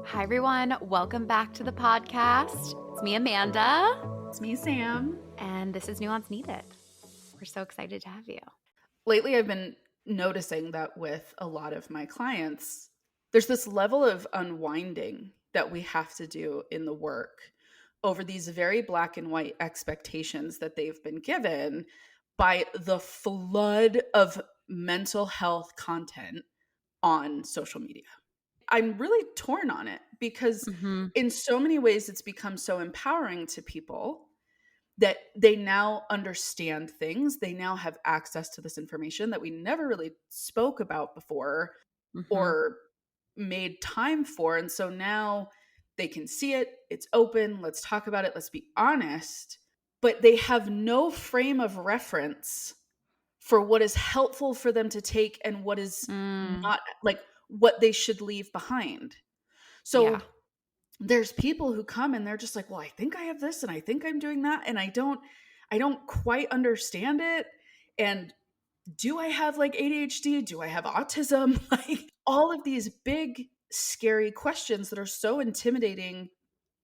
Hi, everyone. Welcome back to the podcast. It's me, Amanda. It's me, Sam. And this is Nuance Needed. We're so excited to have you. Lately, I've been noticing that with a lot of my clients, there's this level of unwinding that we have to do in the work over these very black and white expectations that they've been given by the flood of mental health content on social media. I'm really torn on it because in so many ways it's become so empowering to people that they now understand things. They now have access to this information that we never really spoke about before or made time for. And so now they can see it. It's open. Let's talk about it. Let's be honest. But they have no frame of reference for what is helpful for them to take and what is not, like what they should leave behind. So there's people who come and they're just like, well, I think I have this and I think I'm doing that. And I don't quite understand it. And do I have like ADHD? Do I have autism? Like all of these big, scary questions that are so intimidating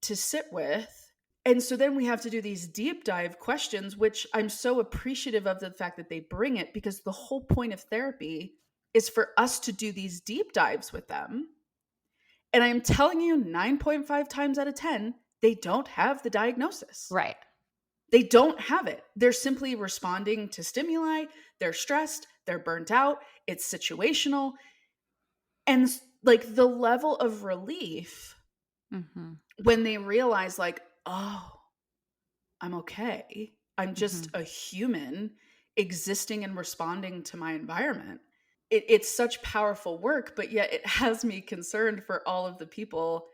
to sit with. And so then we have to do these deep dive questions, which I'm so appreciative of the fact that they bring it, because the whole point of therapy is for us to do these deep dives with them. And I'm telling you, 9.5 times out of 10, they don't have the diagnosis. Right. They don't have it. They're simply responding to stimuli. They're stressed. They're burnt out. It's situational. And like the level of relief when they realize like, oh, I'm okay. I'm just a human existing and responding to my environment. It's such powerful work, but yet it has me concerned for all of the people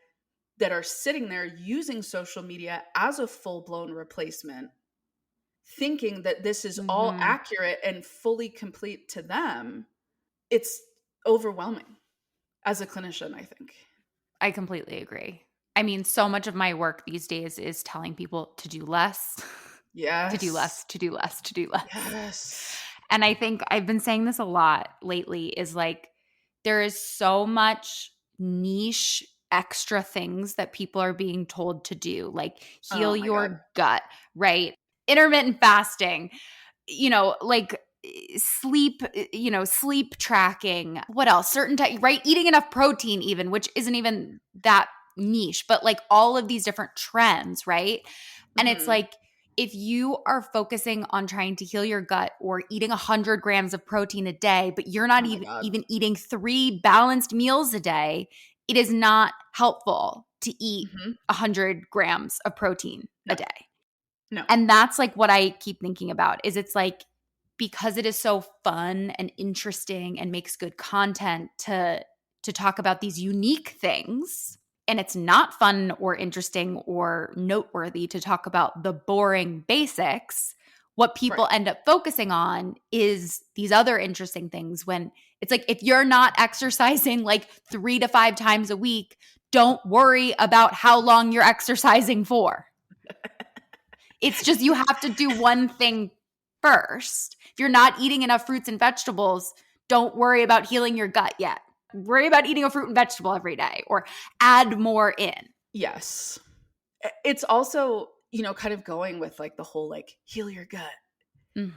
that are sitting there using social media as a full-blown replacement, thinking that this is all accurate and fully complete to them. It's overwhelming as a clinician, I think. I completely agree. I mean, so much of my work these days is telling people to do less. Yes. To do less, to do less, to do less. Yes. And I think I've been saying this a lot lately is like, there is so much niche extra things that people are being told to do, like heal your gut, right? Intermittent fasting, like sleep, sleep tracking. What else? Certain type, right? Eating enough protein even, which isn't even that niche, but like all of these different trends, right? And it's like, if you are focusing on trying to heal your gut or eating 100 grams of protein a day, but you're not even eating 3 balanced meals a day, it is not helpful to eat 100 grams of protein a day. No. And that's like what I keep thinking about is it's like, because it is so fun and interesting and makes good content to talk about these unique things, and it's not fun or interesting or noteworthy to talk about the boring basics, what people end up focusing on is these other interesting things. When it's like, if you're not exercising like 3 to 5 times a week, don't worry about how long you're exercising for. It's just, you have to do one thing first. If you're not eating enough fruits and vegetables, don't worry about healing your gut yet. Worry about eating a fruit and vegetable every day or add more in. Yes. It's also, kind of going with like the whole like heal your gut.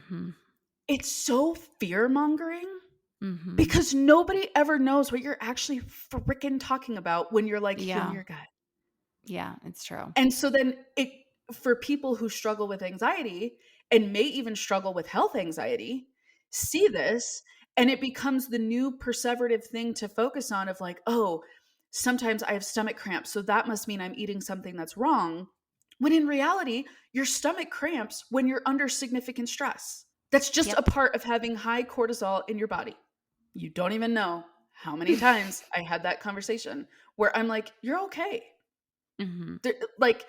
It's so fear-mongering because nobody ever knows what you're actually freaking talking about when you're like heal your gut. Yeah, it's true. And so then for people who struggle with anxiety and may even struggle with health anxiety, see this, and it becomes the new perseverative thing to focus on of like, oh, sometimes I have stomach cramps, so that must mean I'm eating something that's wrong. When in reality, your stomach cramps when you're under significant stress. That's just a part of having high cortisol in your body. You don't even know how many times I had that conversation where I'm like, you're okay. Like,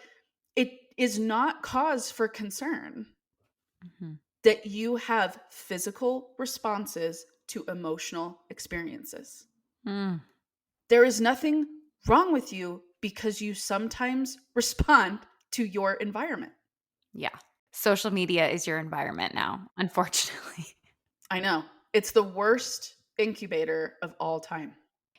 it is not cause for concern that you have physical responses to emotional experiences. There is nothing wrong with you because you sometimes respond to your environment. Yeah. Social media is your environment now, unfortunately. I know. It's the worst incubator of all time.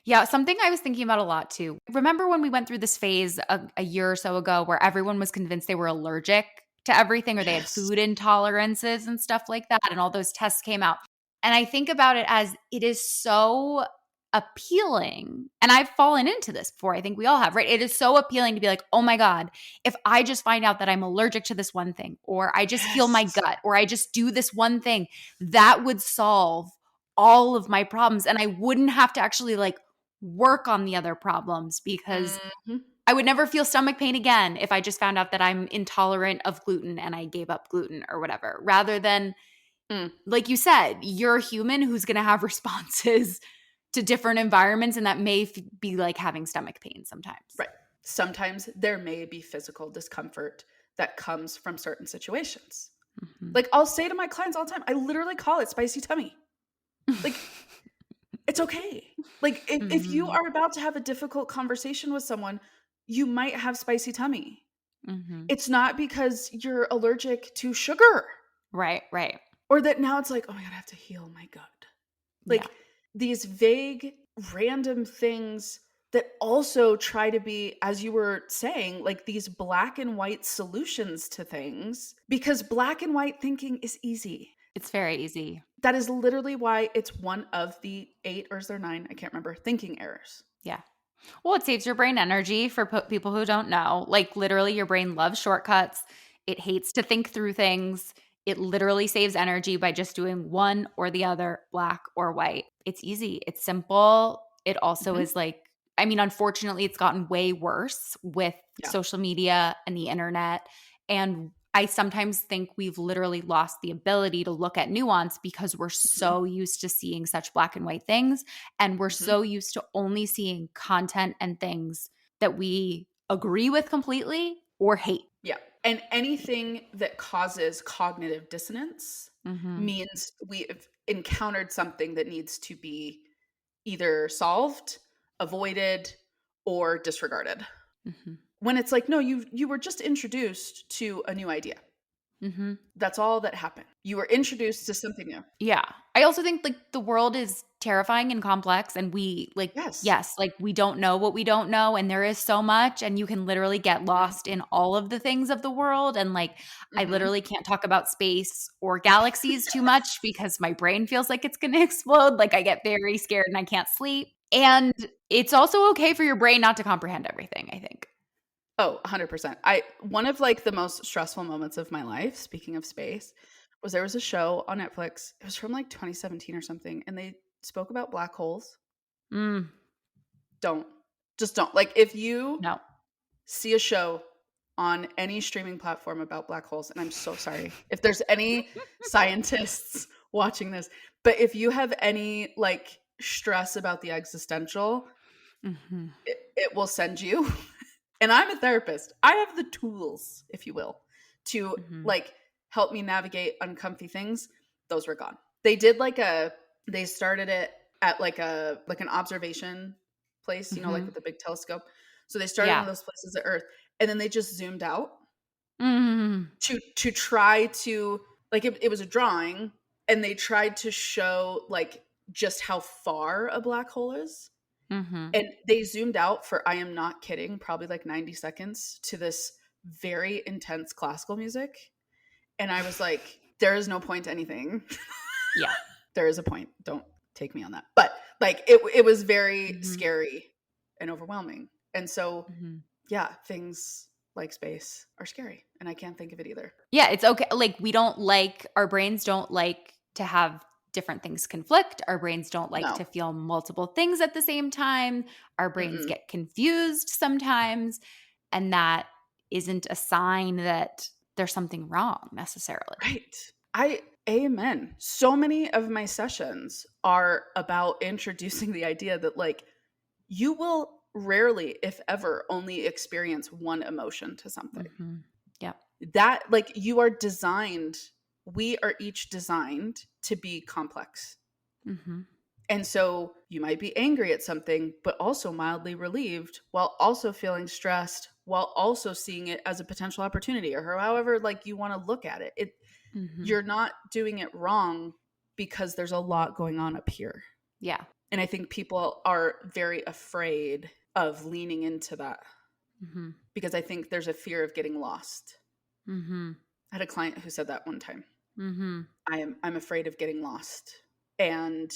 Yeah, something I was thinking about a lot too. Remember when we went through this phase a year or so ago where everyone was convinced they were allergic to everything or they had Yes. food intolerances and stuff like that, and all those tests came out? And I think about it as it is so appealing. And I've fallen into this before. I think we all have, right? It is so appealing to be like, oh my God, if I just find out that I'm allergic to this one thing, or I just feel my Yes. gut, or I just do this one thing, that would solve all of my problems. And I wouldn't have to actually like work on the other problems because Mhm. I would never feel stomach pain again if I just found out that I'm intolerant of gluten and I gave up gluten or whatever, rather than, Mm. like you said, you're a human who's going to have responses to different environments, and that may be like having stomach pain sometimes. Right. Sometimes there may be physical discomfort that comes from certain situations. Mhm. Like I'll say to my clients all the time, I literally call it spicy tummy. Like it's okay. Like if you Mhm. are about to have a difficult conversation with someone, you might have spicy tummy. Mhm. It's not because you're allergic to sugar Right, right. or that now it's like, oh my God, I have to heal my gut. Yeah. Like these vague, random things that also try to be, as you were saying, like these black and white solutions to things because black and white thinking is easy. It's very easy. That is literally why it's one of the 8 or is there 9? I can't remember. Thinking errors. Yeah. Well, it saves your brain energy for people who don't know. Like, literally, your brain loves shortcuts. It hates to think through things. It literally saves energy by just doing one or the other, black or white. It's easy. It's simple. It also Mhm. is like, I mean, unfortunately, it's gotten way worse with Yeah. social media and the internet. And I sometimes think we've literally lost the ability to look at nuance because we're Mhm. so used to seeing such black and white things. And we're Mhm. so used to only seeing content and things that we agree with completely or hate. Yeah. And anything that causes cognitive dissonance Mhm. means we've encountered something that needs to be either solved, avoided, or disregarded. Mhm. When it's like, no, you were just introduced to a new idea. Mhm. That's all that happened. You were introduced to something new. Yeah. I also think like the world is terrifying and complex, and we like, Yes. yes, like we don't know what we don't know, and there is so much, and you can literally get Mhm. lost in all of the things of the world. And like I Mhm. literally can't talk about space or galaxies too much because my brain feels like it's going to explode. Like I get very scared and I can't sleep. And it's also okay for your brain not to comprehend everything, I think. Oh, 100%. I one of like the most stressful moments of my life, speaking of space, was there was a show on Netflix. It was from like 2017 or something, and they spoke about black holes. Mm, Don't. Just don't. Like if you no. see a show on any streaming platform about black holes, and I'm so sorry if there's any scientists watching this, but if you have any like stress about the existential, Mhm. it will send you. And I'm a therapist. I have the tools, if you will, to Mhm. like help me navigate uncomfy things. Those were gone. They did like a they started it at like an observation place, you know, like Mhm. with a big telescope. So they started one Yeah. of those places at Earth, and then they just zoomed out Mhm. to try to like it was a drawing, and they tried to show like just how far a black hole is. Mhm. And they zoomed out for, I am not kidding, probably like 90 seconds to this very intense classical music. And I was like, there is no point to anything. Yeah. There is a point. Don't take me on that. But like it was very Mhm. scary and overwhelming. And so Mhm. yeah, things like space are scary. And I can't think of it either. Yeah, it's okay. Like we don't like our brains don't like to have different things conflict. Our brains don't like No. to feel multiple things at the same time. Our brains Mm-mm. get confused sometimes, and that isn't a sign that there's something wrong necessarily. Right. I amen. So many of my sessions are about introducing the idea that like you will rarely, if ever, only experience one emotion to something. Mhm. Yeah. That, like, you are designed, we are each designed to be complex. Mhm. And so you might be angry at something, but also mildly relieved while also feeling stressed, while also seeing it as a potential opportunity or however, like, you want to look at it. Mhm. You're not doing it wrong because there's a lot going on up here. Yeah. And I think people are very afraid of leaning into that Mm-hmm. because I think there's a fear of getting lost. Mm-hmm. I had a client who said that one time. Mm-hmm. I'm afraid of getting lost. And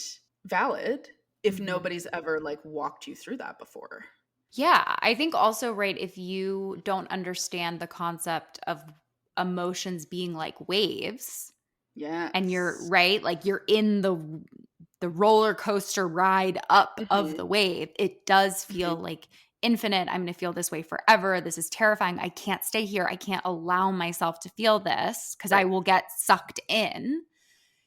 valid if Mm-hmm. nobody's ever like walked you through that before. Yeah, I think also, right, if you don't understand the concept of emotions being like waves, and you're Yes. right, like you're in the roller coaster ride up of Mhm. the wave, it does feel Mhm. like infinite. I'm going to feel this way forever. This is terrifying. I can't stay here. I can't allow myself to feel this because I Right. will get sucked in.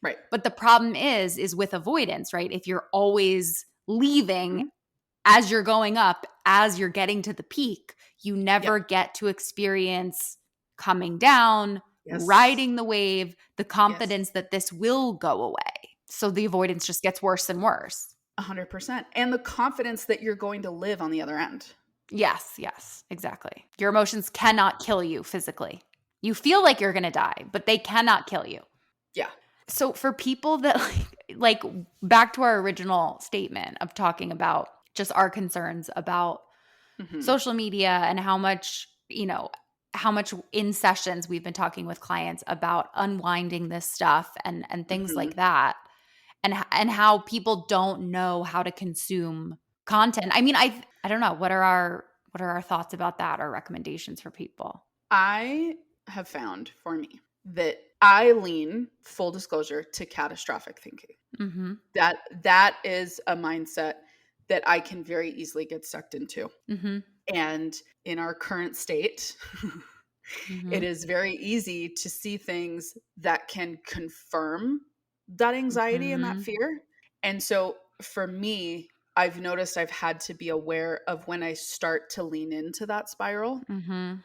Right. But the problem is with avoidance, right? If you're always leaving Mhm. as you're going up, as you're getting to the peak, you Yep. never get to experience coming down, Yes. riding the wave, the Yes. confidence that this will go away. So the avoidance just gets worse and worse. 100%. And the confidence that you're going to live on the other end. Yes, yes, exactly. Your emotions cannot kill you physically. You feel like you're going to die, but they cannot kill you. Yeah. So for people that like back to our original statement of talking about just our concerns about Mhm. social media and how much, how much in sessions we've been talking with clients about unwinding this stuff and things like Mhm. that, and how people don't know how to consume content. I mean, I don't know, what are our thoughts about that or recommendations for people? I have found for me that I lean, full disclosure, to catastrophic thinking. Mhm. That is a mindset that I can very easily get sucked into. Mhm. And in our current state, it Mhm. is very easy to see things that can confirm that anxiety and that Mhm. fear. And so for me, I've noticed I've had to be aware of when I start to lean into that spiral. Mhm.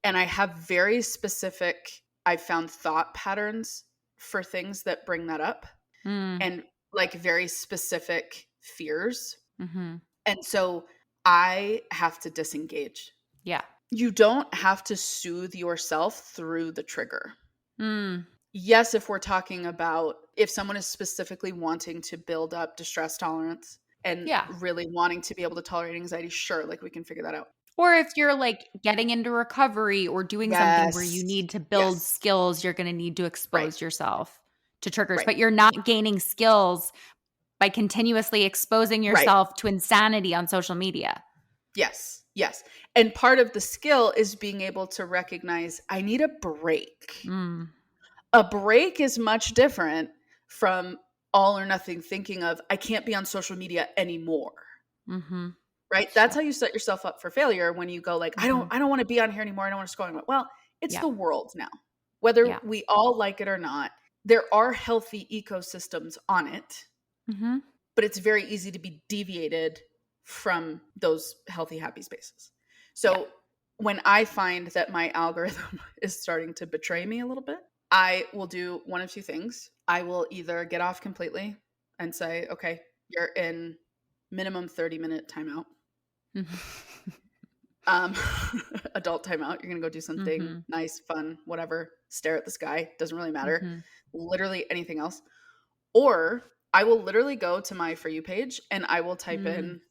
And I have very specific, I found thought patterns for things that bring that up Mm. and like very specific fears. Mhm. And so I have to disengage. Yeah. You don't have to soothe yourself through the trigger. Mm. Yes, if we're talking about if someone is specifically wanting to build up distress tolerance and Yeah. really wanting to be able to tolerate anxiety, sure, like we can figure that out. Or if you're like getting into recovery or doing something where you Yes. need to build Yes. skills, you're going to need to Right. expose yourself to triggers, Right. but you're not gaining skills by continuously exposing Right. yourself to insanity on social media. Yes. Yes. And part of the skill is being able to recognize I need a break. Mm. A break is much different from all or nothing thinking of I can't be on social media anymore. Mhm. Right? That's So, how you set yourself up for failure when you go like mhm. I don't want to be on here anymore. I don't want to scroll anymore. Well, it's Yeah. the world now. Whether Yeah. we all like it or not, there are healthy ecosystems on it, Mhm. but it's very easy to be deviated from those healthy happy spaces. Yeah. So when I find that my algorithm is starting to betray me a little bit, I will do one of two things. I will either get off completely and say, okay, you're in minimum 30-minute timeout. Mhm. Um, adult timeout. You're going to go do something Mhm. nice, fun, whatever, stare at the sky. Doesn't really matter. Mhm. Literally anything else. Or I will literally go to my For You page and I will type Mm. in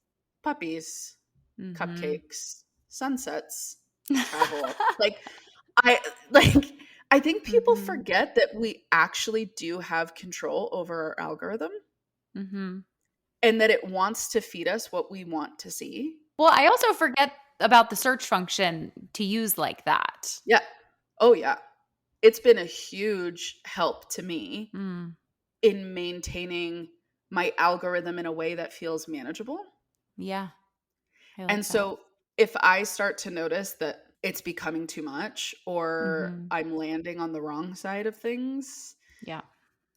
puppies, Mhm. cupcakes, sunsets, travel. Like I like I think people Mhm. forget that we actually do have control over our algorithm Mhm. and that it wants to feed us what we want to see. Well, I also forget about the search function to use like that. Yeah. Oh yeah. It's been a huge help to me Mm. in maintaining my algorithm in a way that feels manageable. Yeah. I And like that. so if I start to notice that it's becoming too much or Mhm. I'm landing on the wrong side of things, Yeah.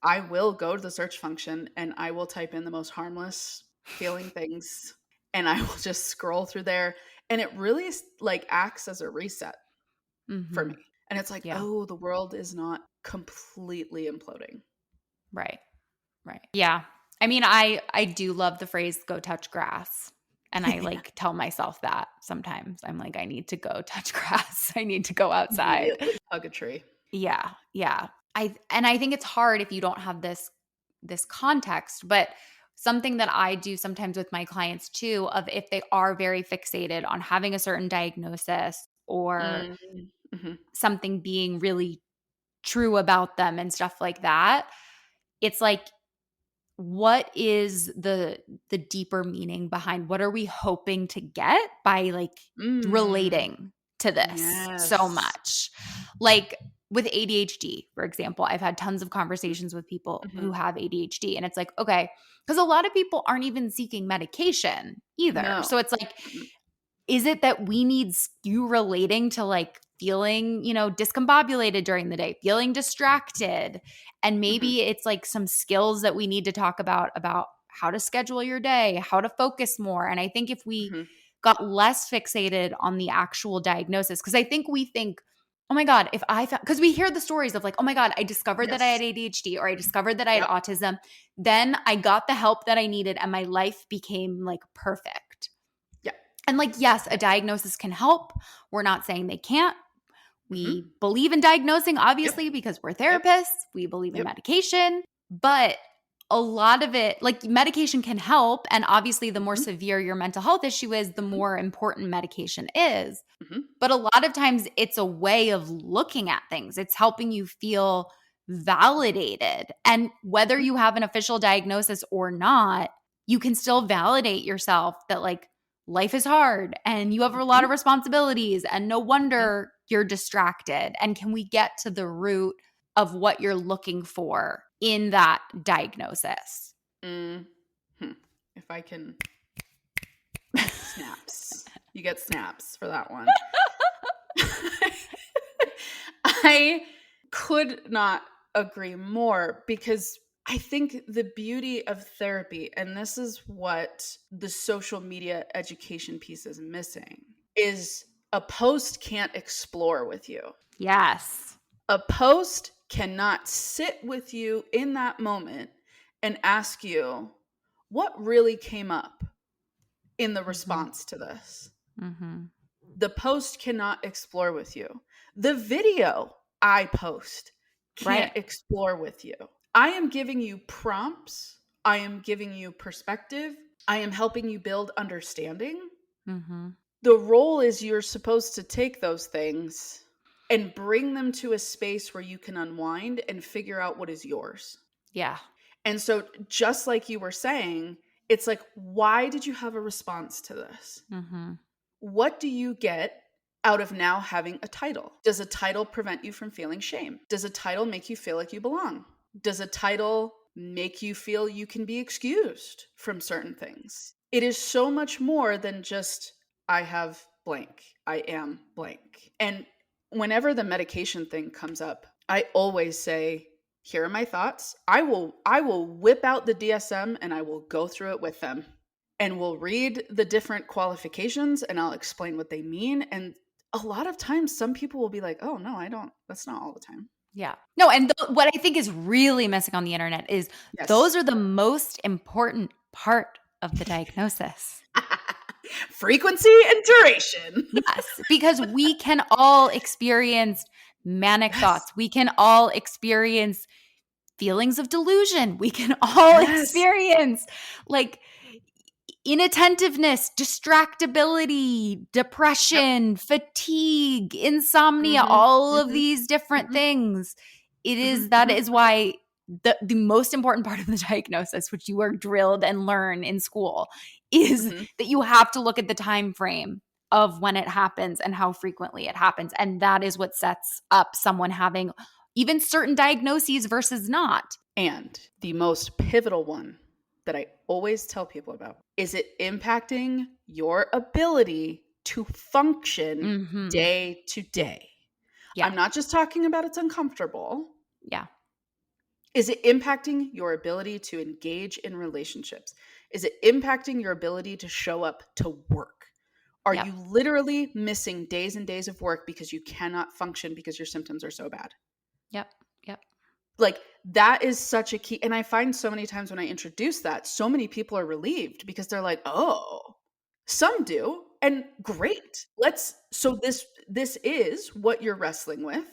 I will go to the search function and I will type in the most harmless feeling things and I will just scroll through there and it really like acts as a reset for me. Mhm. And it's like, Yeah. oh, the world is not completely imploding. Right. Right. Yeah. I mean, I do love the phrase "go touch grass." And I Yeah. like tell myself that sometimes. I'm like, I need to go touch grass. I need to go outside. Immediately hug a tree. Yeah. Yeah. I think it's hard if you don't have this context, but something that I do sometimes with my clients too, of if they are very fixated on having a certain diagnosis or Mm, mhm, something being really true about them and stuff like that, it's like, what is the deeper meaning behind, what are we hoping to get by like mm, relating to this so yes. much? Like with ADHD, for example, I've had tons of Mm, conversations with people who mhm. have ADHD, and it's like, okay, because a lot of people aren't even seeking medication either. No. So it's like, Mm-mm. is it that we need you relating to like feeling, discombobulated during the day, feeling distracted? And Mhm, maybe it's like some skills that we need to talk about how to schedule your day, how to focus more. And I think if we mhm. got less fixated on the actual diagnosis, because I think we think, oh my God, if I found, because we hear the stories of like, oh my God, I discovered that I had Yes. ADHD or I discovered that I had Yep. autism. Then I got the help that I needed and my life became like perfect. Yep. And like, yes, a diagnosis can help. We're not saying they can't. Mhm. We believe in diagnosing, Yep. obviously, because we're Yep. therapists. We believe in Yep. medication, but a lot of it, like medication can help. And obviously, the more Mhm, severe your mental health issue is, the mhm, more important medication is. mhm, But a lot of times, it's a way of looking at things, it's helping you feel validated. And whether mhm, you have an official diagnosis or not, you can still validate yourself that, like, life is hard and you have a lot mhm, of responsibilities and no mhm. wonder you're distracted. And can we get to the root of what you're looking for in that diagnosis? Mm, hmm. If I can snaps. You get snaps for that one. I could not agree more because I think the beauty of therapy, and this is what the social media education piece is missing, is a post can't explore with you. Yes. A post cannot sit with you in that moment and ask you what really came up in the Hmm. response to this. Hmm. The post cannot explore with you. The video I post can't Right. explore with you. I am giving you prompts. I am giving you perspective. I am helping you build understanding. Hmm. The role is you're supposed to take those things and bring them to a space where you can unwind and figure out what is yours. Yeah. And so, just like you were saying, it's like, why did you have a response to this? Hmm. What do you get out of now having a title? Does a title prevent you from feeling shame? Does a title make you feel like you belong? Does a title make you feel you can be excused from certain things? It is so much more than just, I have blank, I am blank. And whenever the medication thing comes up, I always say, here are my thoughts. I will whip out the DSM and I will go through it with them, and we'll read the different qualifications and I'll explain what they mean. And a lot of times, some people will be like, oh, no, I don't. That's not all the time. Yeah. No, and what I think is really missing on the internet is those Yes. are the most important part of the diagnosis. Frequency and duration. Yes, because we can all experience manic Yes. thoughts. We can all experience feelings of delusion. We can all Yes. experience like inattentiveness, distractibility, Yep. depression, fatigue, insomnia, Mm-hmm. all of Mm-hmm. these different Mm-hmm. things. Mm-hmm. That Mm-hmm. is why the most important part of the diagnosis, which you are drilled and learn in school, is Mm-hmm. that you have to look at the time frame of when it happens and how frequently it happens. And that is what sets up someone having even certain diagnoses versus not. And the most pivotal one that I always tell people about, is it impacting your ability to function Mhm. day to day? Yeah. I'm not just talking about it's uncomfortable. Yeah. Is it impacting your ability to engage in relationships? Is it impacting your ability to show up to work? Are Yep. you literally missing days and days of work because you cannot function because your symptoms are so bad? Yep. Yep. Like, that is such a key. And I find so many times when I introduce that, so many people are relieved because they're like, oh, some do. And great. This is what you're wrestling with.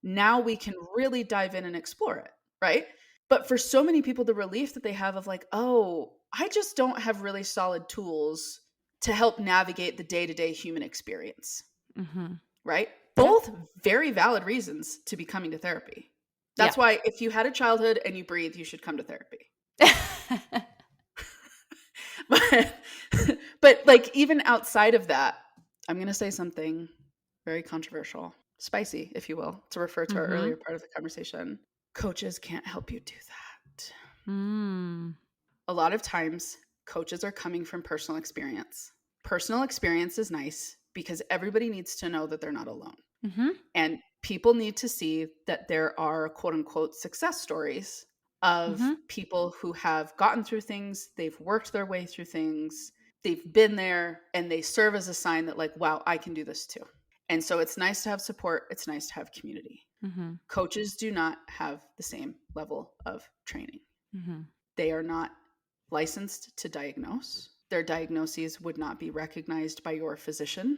Now we can really dive in and explore it, right? But for so many people, the relief that they have of like, oh, I just don't have really solid tools to help navigate the day-to-day human experience. Right? Both very valid reasons to be coming to therapy. That's why if you had a childhood and you breathe, you should come to therapy. But like even outside of that, I'm going to say something very controversial, spicy, if you will, to refer to our earlier part of the conversation. Coaches can't help you do that. A lot of times, coaches are coming from personal experience. Personal experience is nice because everybody needs to know that they're not alone. And people need to see that there are quote unquote success stories of people who have gotten through things, they've worked their way through things, they've been there, and they serve as a sign that like, wow, I can do this too. And so it's nice to have support. It's nice to have community. Coaches do not have the same level of training. They are not licensed to diagnose. Their diagnoses would not be recognized by your physician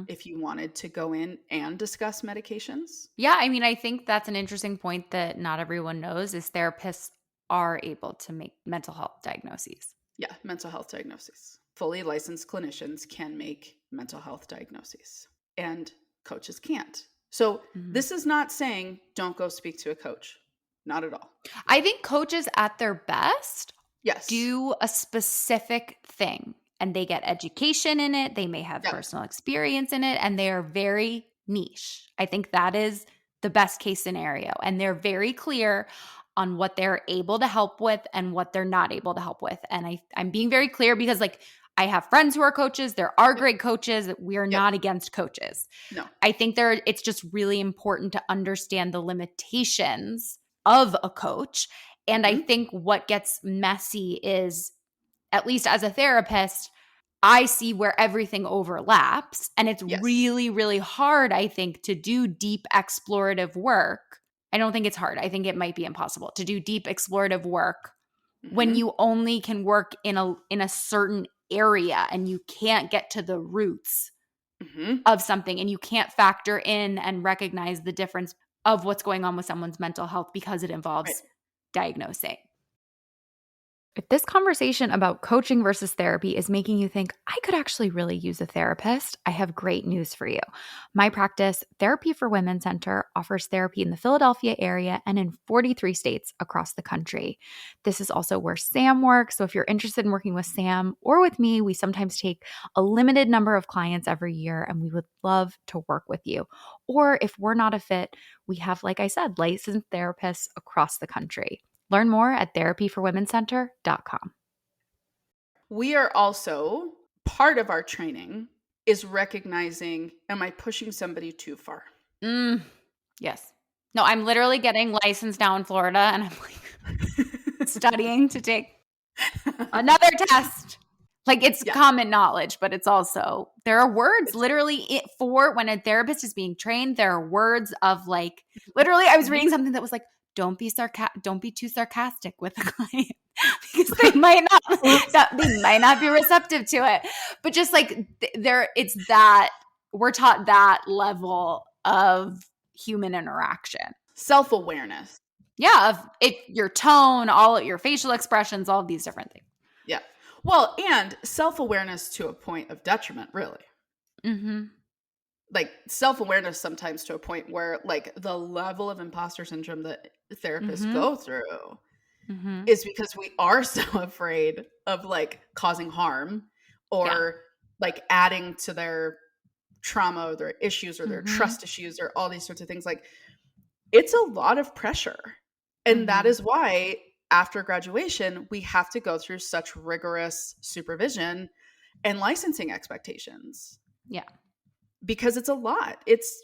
if you wanted to go in and discuss medications. Yeah, I mean, I think that's an interesting point that not everyone knows is therapists are able to make mental health diagnoses. Yeah, mental health diagnoses. Fully licensed clinicians can make mental health diagnoses, and coaches can't. So this is not saying don't go speak to a coach. Not at all. I think coaches at their best do a specific thing, and they get education in it. They may have personal experience in it, and they are very niche. I think that is the best case scenario. And they're very clear on what they're able to help with and what they're not able to help with. And I'm being very clear because like I have friends who are coaches. There are great coaches. We are not against coaches. No. I think it's just really important to understand the limitations of a coach. And I think what gets messy is, at least as a therapist, I see where everything overlaps. And it's really, really hard, I think, to do deep explorative work. I don't think it's hard. I think it might be impossible to do deep explorative work when you only can work in a certain area and you can't get to the roots of something, and you can't factor in and recognize the difference of what's going on with someone's mental health because it involves diagnosing. If this conversation about coaching versus therapy is making you think, I could actually really use a therapist, I have great news for you. My practice, Therapy for Women Center, offers therapy in the Philadelphia area and in 43 states across the country. This is also where Sam works. So if you're interested in working with Sam or with me, we sometimes take a limited number of clients every year, and we would love to work with you. Or if we're not a fit, we have, like I said, licensed therapists across the country. Learn more at therapyforwomencenter.com. We are also, part of our training is recognizing, am I pushing somebody too far? Yes. No, I'm literally getting licensed now in Florida, and I'm like studying to take another test. Like it's common knowledge, but it's also, there are words literally for when a therapist is being trained, there are words of like, literally I was reading something that was like, don't be too sarcastic with the client because they might not be receptive to it. But just like it's that we're taught that level of human interaction, self-awareness. Yeah, of your tone, all your facial expressions, all of these different things. Yeah. Well, and self-awareness to a point of detriment, really. Like self-awareness sometimes to a point where like the level of imposter syndrome that therapists go through is because we are so afraid of like causing harm or like adding to their trauma or their issues or their trust issues or all these sorts of things. Like it's a lot of pressure. And that is why after graduation, we have to go through such rigorous supervision and licensing expectations. Yeah. Because it's a lot. It's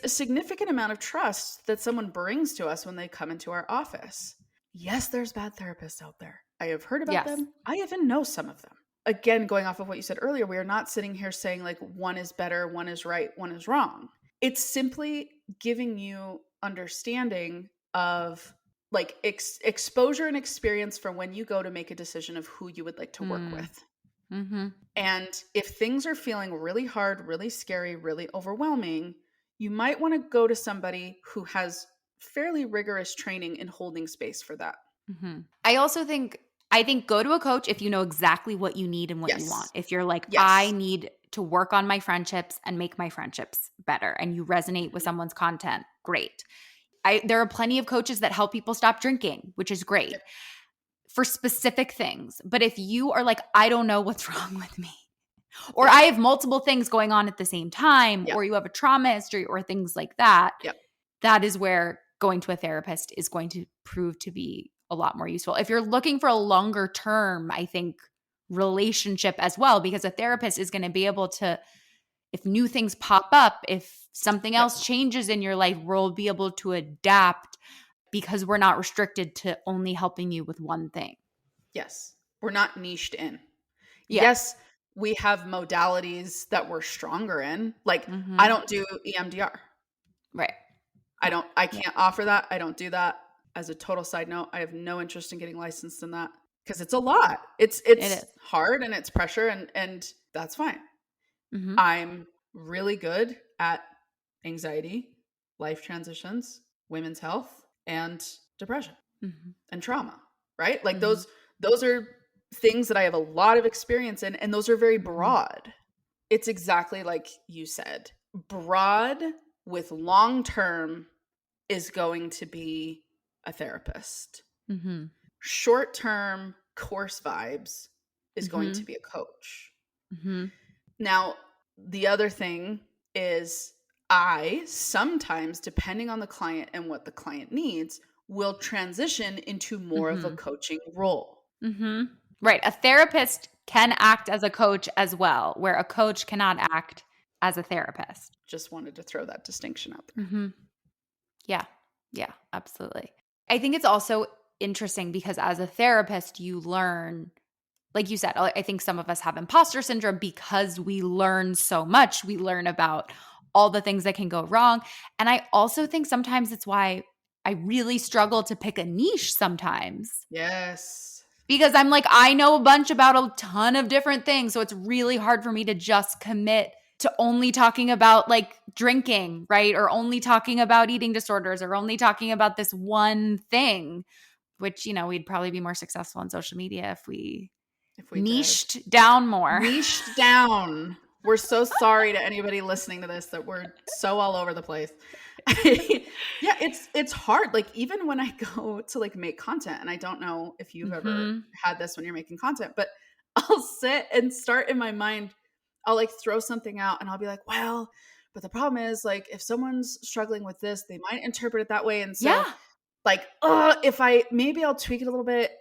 a significant amount of trust that someone brings to us when they come into our office. Yes, there's bad therapists out there. I have heard about them. I even know some of them. Again, going off of what you said earlier, we are not sitting here saying like one is better, one is right, one is wrong. It's simply giving you understanding of like exposure and experience for when you go to make a decision of who you would like to work with. And if things are feeling really hard, really scary, really overwhelming, you might want to go to somebody who has fairly rigorous training in holding space for that. I also think I think go to a coach if you know exactly what you need and what you want. Yes. If you're like, I Yes. need to work on my friendships and make my friendships better, and you resonate with someone's content, great. There are plenty of coaches that help people stop drinking, which is great Yep. for specific things. But if you are like, I don't know what's wrong with me, or Yep. I have multiple things going on at the same time, Yep. or you have a trauma history or things like that, Yep. that is where going to a therapist is going to prove to be a lot more useful. If you're looking for a longer term, I think, relationship as well, because a therapist is going to be able to, if new things pop up, if something Yep. else changes in your life, we'll be able to adapt because we're not restricted to only helping you with one thing. Yes. We're not niched in. Yeah. Yes, we have modalities that we're stronger in. Like, Mhm. I don't do EMDR. Right. I can't offer that. I don't do that. As a total side note, I have no interest in getting licensed in that because it's a lot. It's It is. hard and it's pressure, and that's fine. Mhm. I'm really good at anxiety, life transitions, women's health, and depression Mhm. and trauma, right? Like Mhm. those are things that I have a lot of experience in, and those are very Mhm. broad. It's exactly like you said. Broad with long term is going to be a therapist. Mhm. Short term course vibes is going to Mhm. be a coach. Mhm. Now, the other thing is I sometimes, depending on the client and what the client needs, will transition into more of a Mhm. coaching role. Mhm. Right. A therapist can act as a coach as well, where a coach cannot act as a therapist. Just wanted to throw that distinction out there. Mhm. Yeah. Yeah, absolutely. I think it's also interesting because as a therapist, you learn, like you said, I think some of us have imposter syndrome because we learn so much. We learn about all the things that can go wrong. And I also think sometimes it's why I really struggle to pick a niche sometimes. Yes. Because I'm like, I know a bunch about a ton of different things. So it's really hard for me to just commit to only talking about like drinking, right? Or only talking about eating disorders or only talking about this one thing, which, we'd probably be more successful on social media if we If we did. niched down more. Niched down. We're so sorry to anybody listening to this that we're so all over the place. Yeah, it's hard. Like even when I go to like make content, and I don't know if you've ever had this when you're making content, but I'll sit and start in my mind, I'll like throw something out and I'll be like, well, but the problem is like if someone's struggling with this, they might interpret it that way. And so Yeah, like, if maybe I'll tweak it a little bit,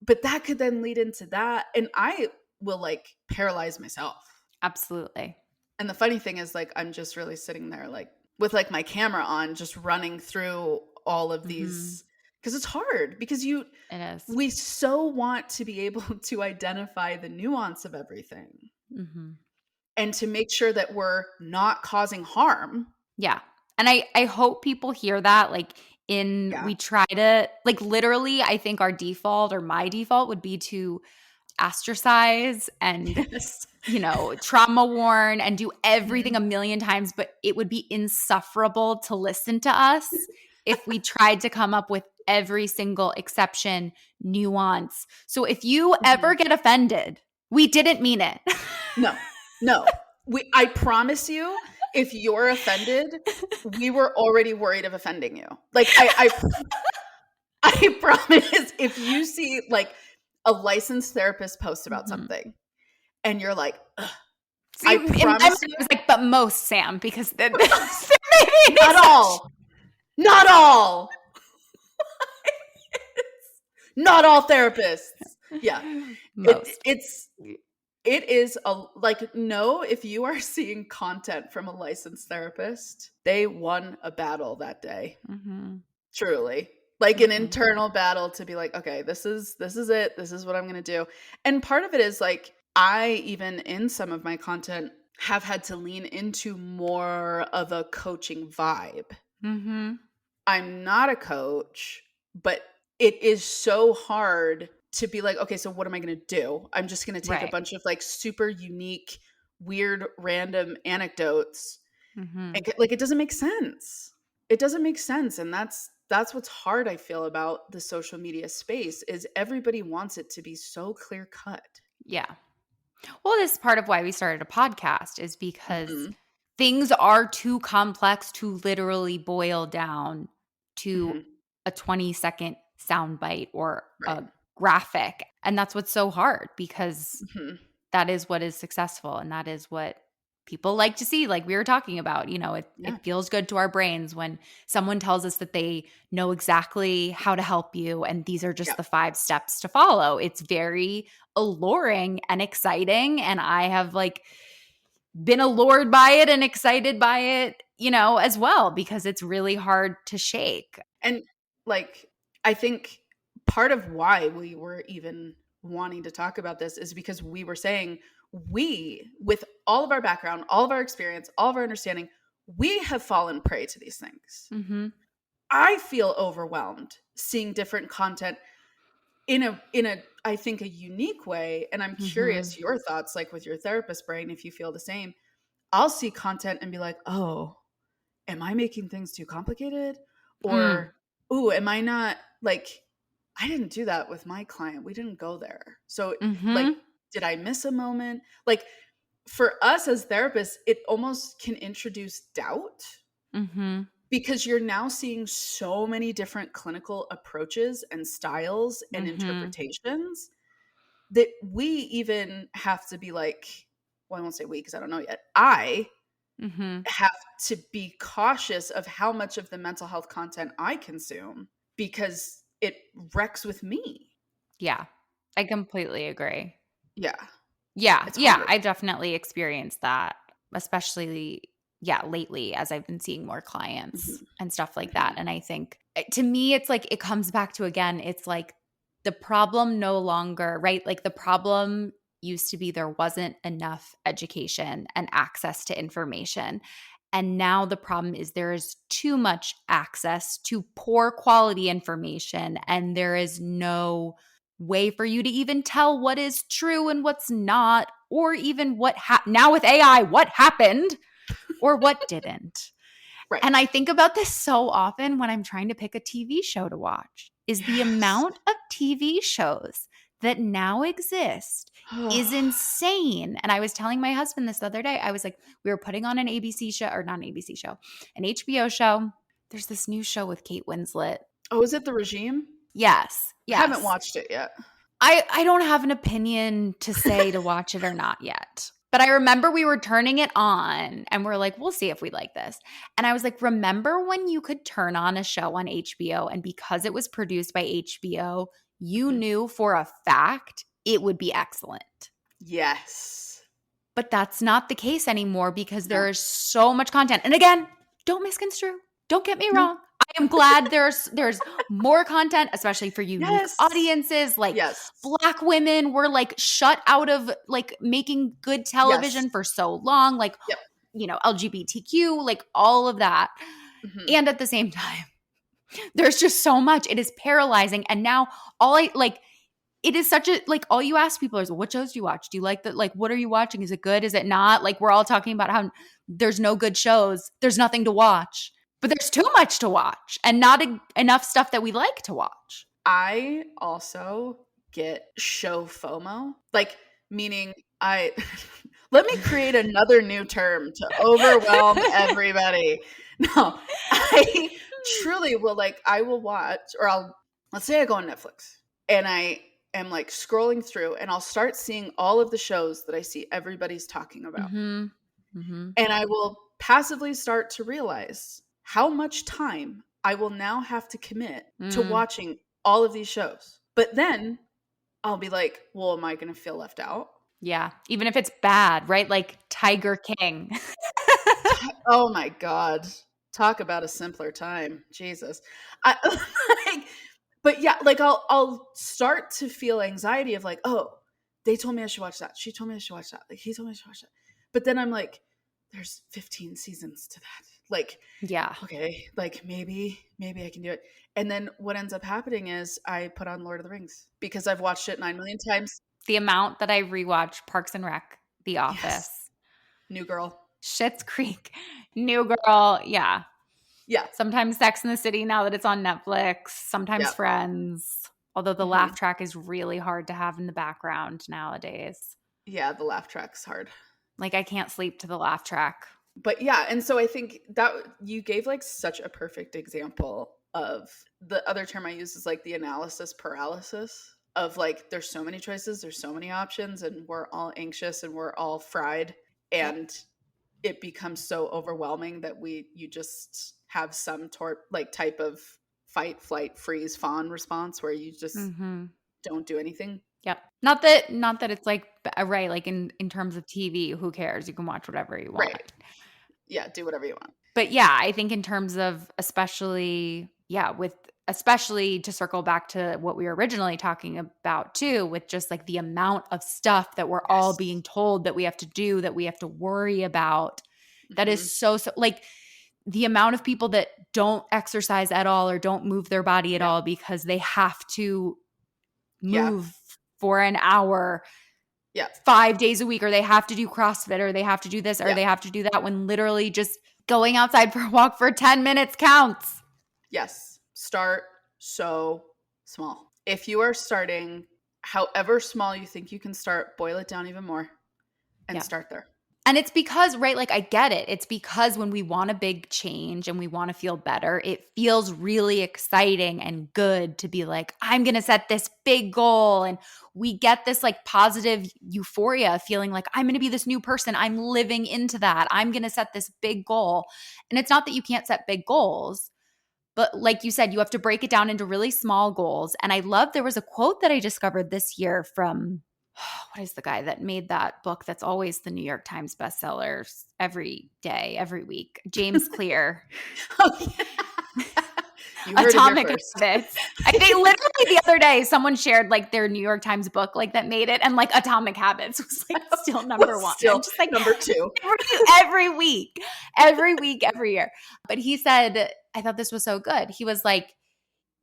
but that could then lead into that. And I will like paralyze myself. absolutely. And the funny thing is like, I'm just really sitting there like with like my camera on, just running through all of these because it's hard because It is. we so want to be able to identify the nuance of everything and to make sure that we're not causing harm. Yeah. And I hope people hear that. Like we try to like literally, I think our default or my default would be to ostracize and Yes. trauma warn and do everything a million times, but it would be insufferable to listen to us if we tried to come up with every single exception, nuance. So if you ever get offended, we didn't mean it. No. I promise you, if you're offended, we were already worried of offending you. Like I promise if you see like a licensed therapist post about something and you're like, See, I promise you. I was like, but most, Sam, because not all. Not all. Not all therapists. Yeah. Most. It is no, if you are seeing content from a licensed therapist, they won a battle that day. Truly. Like an internal battle to be like, okay, this is it. This is what I'm going to do. And part of it is like, I even in some of my content have had to lean into more of a coaching vibe. I'm not a coach, but it is so hard to be like, okay, so what am I going to do? I'm just going to take a bunch of like super unique, weird, random anecdotes. And like, it doesn't make sense. It doesn't make sense. And that's that's what's hard, I feel, about the social media space is everybody wants it to be so clear cut. Yeah. Well, this is part of why we started a podcast, is because Mhm. things are too complex to literally boil down to Mhm. a 20-second soundbite or Right. a graphic. And that's what's so hard, because Mhm. that is what is successful and that is what people like to see. Like we were talking about, Yeah. it feels good to our brains when someone tells us that they know exactly how to help you and these are just Yep. the 5 steps to follow. It's very alluring and exciting, and I have like been allured by it and excited by it, as well, because it's really hard to shake. And, like, I think part of why we were even wanting to talk about this is because we were saying we, with all of our background, all of our experience, all of our understanding, we have fallen prey to these things. Mhm. I feel overwhelmed seeing different content in a I think a unique way, and I'm Mhm. curious your thoughts, like with your therapist brain, if you feel the same. I'll see content and be like, "Oh, am I making things too complicated?" Mm. Or, "Ooh, am I not like I didn't do that with my client. We didn't go there. So, like, Mhm. did I miss a moment?" Like, for us as therapists, it almost can introduce doubt Mhm. because you're now seeing so many different clinical approaches and styles and Mhm. interpretations that we even have to be like, well, I won't say we because I don't know yet. I Mhm. have to be cautious of how much of the mental health content I consume because it wrecks with me. Yeah. I completely agree. Yeah, Yeah, it's yeah, hard. I definitely experienced that, especially, yeah, lately as I've been seeing more clients Mhm, and stuff like that. mhm. And I think to me, it's like it comes back to, again, it's like the problem no longer, right? Like the problem used to be there wasn't enough education and access to information. And now the problem is there is too much access to poor quality information, and there is no way for you to even tell what is true and what's not, or even now with AI, what happened or what didn't. And I Right. think about this so often when I'm trying to pick a TV show to watch, is the Yes. amount of TV shows that now exist is insane. And I was telling my husband this the other day. I was like, we were putting on an ABC show, or not an ABC show, an HBO show. There's this new show with Kate Winslet. Oh, is it The Regime? Yes, I haven't yes. watched it yet. I don't have an opinion to say to watch it or not yet. But I remember we were turning it on and we're like, we'll see if we like this. And I was like, remember when you could turn on a show on HBO and because it was produced by HBO, you Mhm. knew for a fact it would be excellent. Yes. But that's not the case anymore because No. there is so much content. And again, don't misconstrue. Don't get me No. wrong. I am glad there's more content, especially for unique Yes. audiences. Like Yes. Black women were like shut out of like making good Yes. television for so long, like Yep. LGBTQ, like all of that. Mhm. And at the same time, there's just so much. It is paralyzing. And now all I like it is such a like all you ask people is what shows do you watch? Do you like that? Like, what are you watching? Is it good? Is it not? Like, we're all talking about how there's no good shows. There's nothing to watch, but there's too much to watch and not enough stuff that we like to watch. I also get show FOMO, like, meaning I let me create another new term to overwhelm everybody. No, I truly will, like, I will watch or let's say I go on Netflix and I am, like, scrolling through and I'll start seeing all of the shows that I see everybody's talking about, Mm-hmm. Mm-hmm. and I will passively start to realize how much time I will now have to commit to Mm. watching all of these shows. But then I'll be like, well, am I going to feel left out? Yeah. Even if it's bad, right? Like Tiger King. Oh my God. Talk about a simpler time. Jesus. I, like, but yeah, like I'll start to feel anxiety of like, oh, they told me I should watch that. She told me I should watch that. Like he told me I should watch that. But then I'm like, there's 15 seasons to that. Like, Yeah. okay, like maybe I can do it. And then what ends up happening is I put on Lord of the Rings because I've watched it 9 million times. The amount that I rewatch Parks and Rec, The Yes. Office, New girl. Schitt's Creek, New Girl. Yeah. Yeah. Sometimes Sex in the City now that it's on Netflix, sometimes Yeah. Friends. Although the Hmm. laugh track is really hard to have in the background nowadays. Yeah, the laugh track's hard. Like I can't sleep to the laugh track. But yeah, and so I think that you gave like such a perfect example of the other term I use is like the analysis paralysis of like there's so many choices, there's so many options, and we're all anxious and we're all fried, Yep. and it becomes so overwhelming that you just have some like type of fight, flight, freeze, fawn response where you just Mm-hmm. don't do anything. Yep. Not that it's like right, like in terms of TV, who cares? You can watch whatever you want. Right. Yeah, do whatever you want. But yeah, I think in terms of especially, yeah, with especially to circle back to what we were originally talking about too, with just like the amount of stuff that we're all Yes. being told that we have to do, that we have to worry about. That Hmm. is so like the amount of people that don't exercise at all or don't move their body at Yeah. all because they have to Yeah. move for an hour Yeah. 5 days a week, or they have to do CrossFit, or they have to do this, or Yeah. they have to do that, when literally just going outside for a walk for 10 minutes counts. Yes. Start so small. If you are starting however small you think you can start, boil it down even more and Yeah. start there. And it's because, right, like I get it. It's because when we want a big change and we want to feel better, it feels really exciting and good to be like, I'm going to set this big goal. And we get this like positive euphoria feeling like I'm going to be this new person. I'm living into that. I'm going to set this big goal. And it's not that you can't set big goals, but like you said, you have to break it down into really small goals. And I love there was a quote that I discovered this year from what is the guy that made that book that's always the New York Times bestseller every day, every week? James Clear. Oh, yeah. You heard it here Atomic first. Habits. I think literally the other day someone shared like their New York Times book like that made it, and like Atomic Habits was like still number one. Still I'm just like number 2. every week, every year. But he said, I thought this was so good. He was like,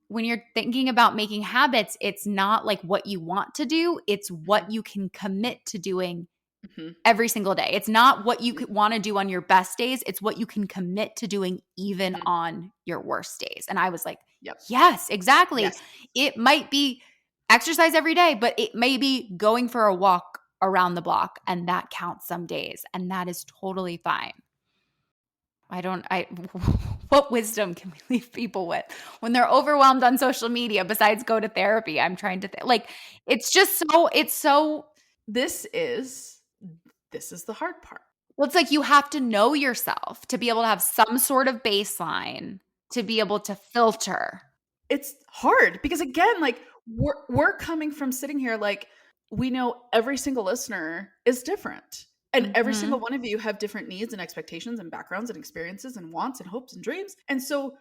when you're thinking about making habits, it's not like what you want to do, it's what you can commit to doing Hmm. every single day. It's not what you want to do on your best days, it's what you can commit to doing even Hmm. on your worst days. And I was like, Yep. yes, exactly. Yes. It might be exercise every day, but it may be going for a walk around the block, and that counts some days, and that is totally fine. What wisdom can we leave people with when they're overwhelmed on social media besides go to therapy? I'm trying to like, it's just so This is the hard part. well, it's like you have to know yourself to be able to have some sort of baseline to be able to filter. It's hard because again, like we're coming from sitting here like we know every single listener is different. And every single Mhm. one of you have different needs and expectations and backgrounds and experiences and wants and hopes and dreams. And so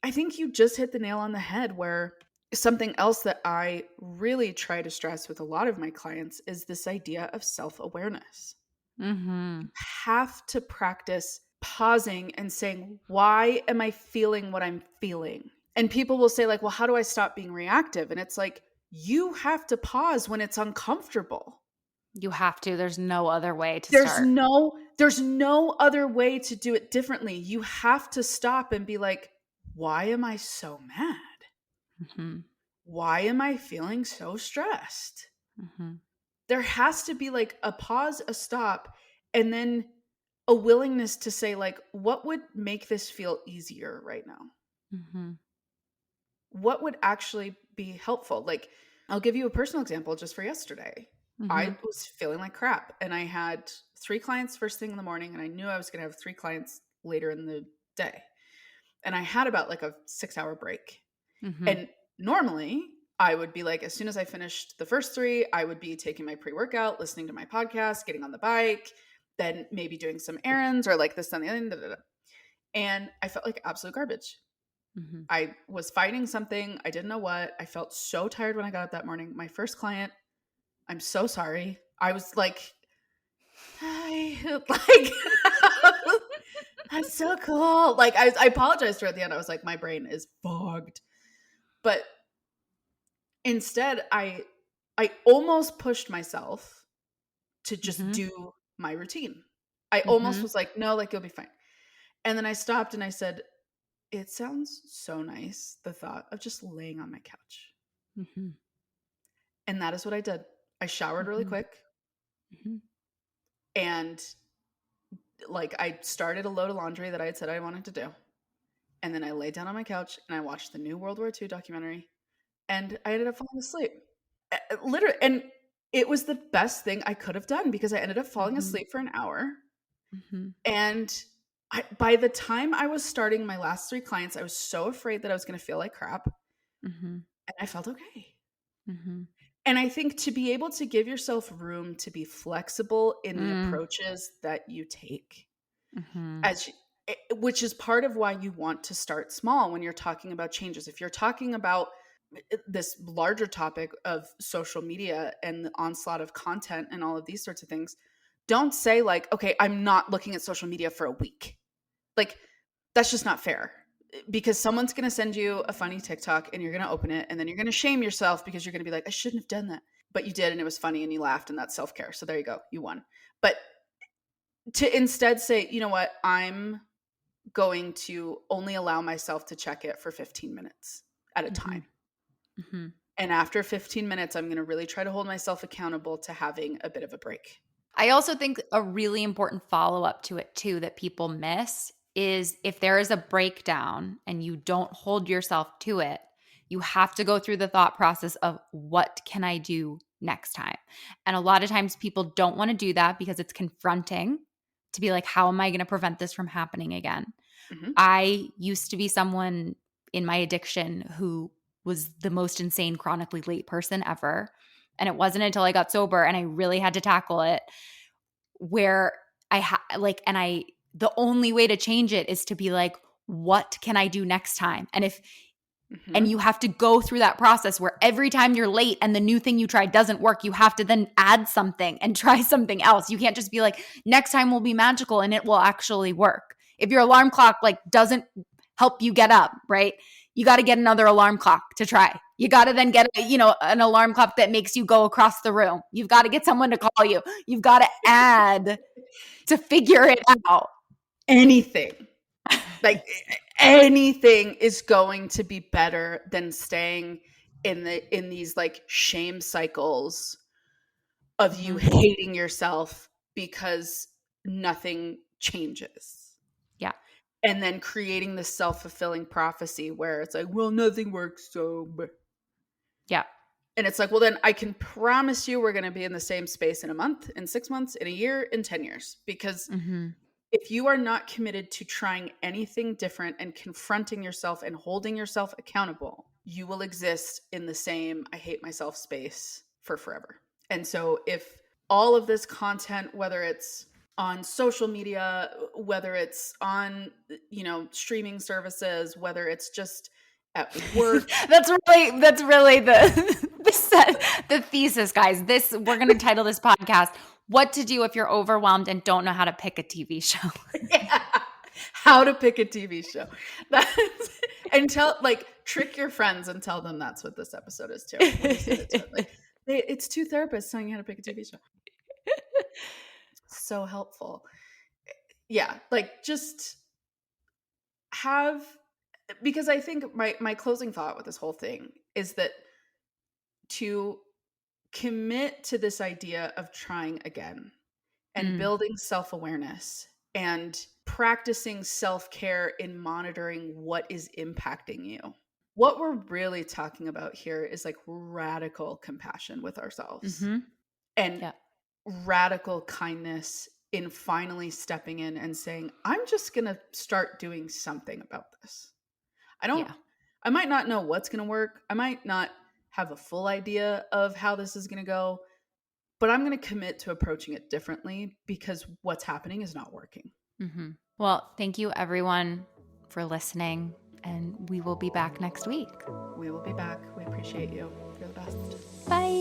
I think you just hit the nail on the head where something else that I really try to stress with a lot of my clients is this idea of self-awareness. Mhm. Have to practice pausing and saying, why am I feeling what I'm feeling? And people will say, like, well, how do I stop being reactive? And it's like, you have to pause when it's uncomfortable. You have to. There's no other way to There's start. no other way to do it differently. You have to stop and be like, why am I so mad? Mhm. Why am I feeling so stressed? Mhm. There has to be like a pause, a stop, and then a willingness to say like what would make this feel easier right now? Mhm. What would actually be helpful? Like I'll give you a personal example just for yesterday. I Mhm. was feeling like crap and I had 3 clients first thing in the morning and I knew I was going to have 3 clients later in the day. And I had about like a 6-hour break. Mhm. And normally I would be like, as soon as I finished the first 3, I would be taking my pre-workout, listening to my podcast, getting on the bike, then maybe doing some errands or like this and the other. Da, da, da. And I felt like absolute garbage. Mhm. I was fighting something. I didn't know what. I felt so tired when I got up that morning. My first client, I'm so sorry. I was like, hi, like, that's so cool. Like, I apologized to her at the end. I was like, my brain is fogged. But instead, I almost pushed myself to just Mhm. do my routine. I almost Mhm. was like, no, like, you'll be fine. And then I stopped and I said, It sounds so nice, the thought of just laying on my couch. Mm-hmm. And that is what I did. I showered really Mm-hmm. quick Mm-hmm. and like I started a load of laundry that I had said I wanted to do. And then I laid down on my couch and I watched the new World War II documentary and I ended up falling asleep. Literally, and it was the best thing I could have done because I ended up falling Mm-hmm. asleep for an hour. Mm-hmm. And by the time I was starting my last 3 clients, I was so afraid that I was going to feel like crap. Mm-hmm. And I felt okay. Mm-hmm. And I think to be able to give yourself room to be flexible in the Mm. approaches that you take, Mm-hmm. as you, which is part of why you want to start small when you're talking about changes. If you're talking about this larger topic of social media and the onslaught of content and all of these sorts of things, don't say like, okay, I'm not looking at social media for a week. Like, that's just not fair because someone's going to send you a funny TikTok and you're going to open it and then you're going to shame yourself because you're going to be like, I shouldn't have done that. But you did and it was funny and you laughed and that's self-care. So there you go. You won. But to instead say, you know what, I'm going to only allow myself to check it for 15 minutes at a time. Mm-hmm. And after 15 minutes, I'm going to really try to hold myself accountable to having a bit of a break. I also think a really important follow-up to it too that people miss is if there is a breakdown and you don't hold yourself to it, you have to go through the thought process of what can I do next time? And a lot of times people don't want to do that because it's confronting to be like, how am I going to prevent this from happening again? Mm-hmm. I used to be someone in my addiction who was the most insane chronically late person ever. And it wasn't until I got sober and I really had to tackle it where the only way to change it is to be like, what can I do next time? And Mm-hmm. you have to go through that process where every time you're late and the new thing you tried doesn't work, you have to then add something and try something else. You can't just be like, next time will be magical and it will actually work. If your alarm clock like doesn't help you get up, right? You got to get another alarm clock to try. You got to then get an alarm clock that makes you go across the room. You've got to get someone to call you. You've got to add to figure it out. Anything. Like anything is going to be better than staying in these like shame cycles of you hating yourself because nothing changes. Yeah. And then creating this self-fulfilling prophecy where it's like, well, nothing works, so yeah. And it's like, well, then I can promise you we're going to be in the same space in a month, in 6 months, in a year, in 10 years. Because if you are not committed to trying anything different and confronting yourself and holding yourself accountable, you will exist in the same I hate myself space for forever. And so if all of this content, whether it's on social media, whether it's on, streaming services, whether it's just at work. That's really the thesis, guys. We're going to title this podcast, What to Do If You're Overwhelmed and Don't Know How to Pick a TV Show. Yeah. How to pick a TV show. Trick your friends and tell them that's what this episode is too. It's 2 therapists telling you how to pick a TV show. So helpful. Yeah, just because I think my closing thought with this whole thing is that to commit to this idea of trying again and building self-awareness and practicing self-care in monitoring what is impacting you. What we're really talking about here is like radical compassion with ourselves and radical kindness in finally stepping in and saying, I'm just going to start doing something about this. I might not know what's going to work. I might not have a full idea of how this is going to go, but I'm going to commit to approaching it differently because what's happening is not working. Well, thank you everyone for listening, and we will be back next week. We will be back. We appreciate you. You're the best. Bye.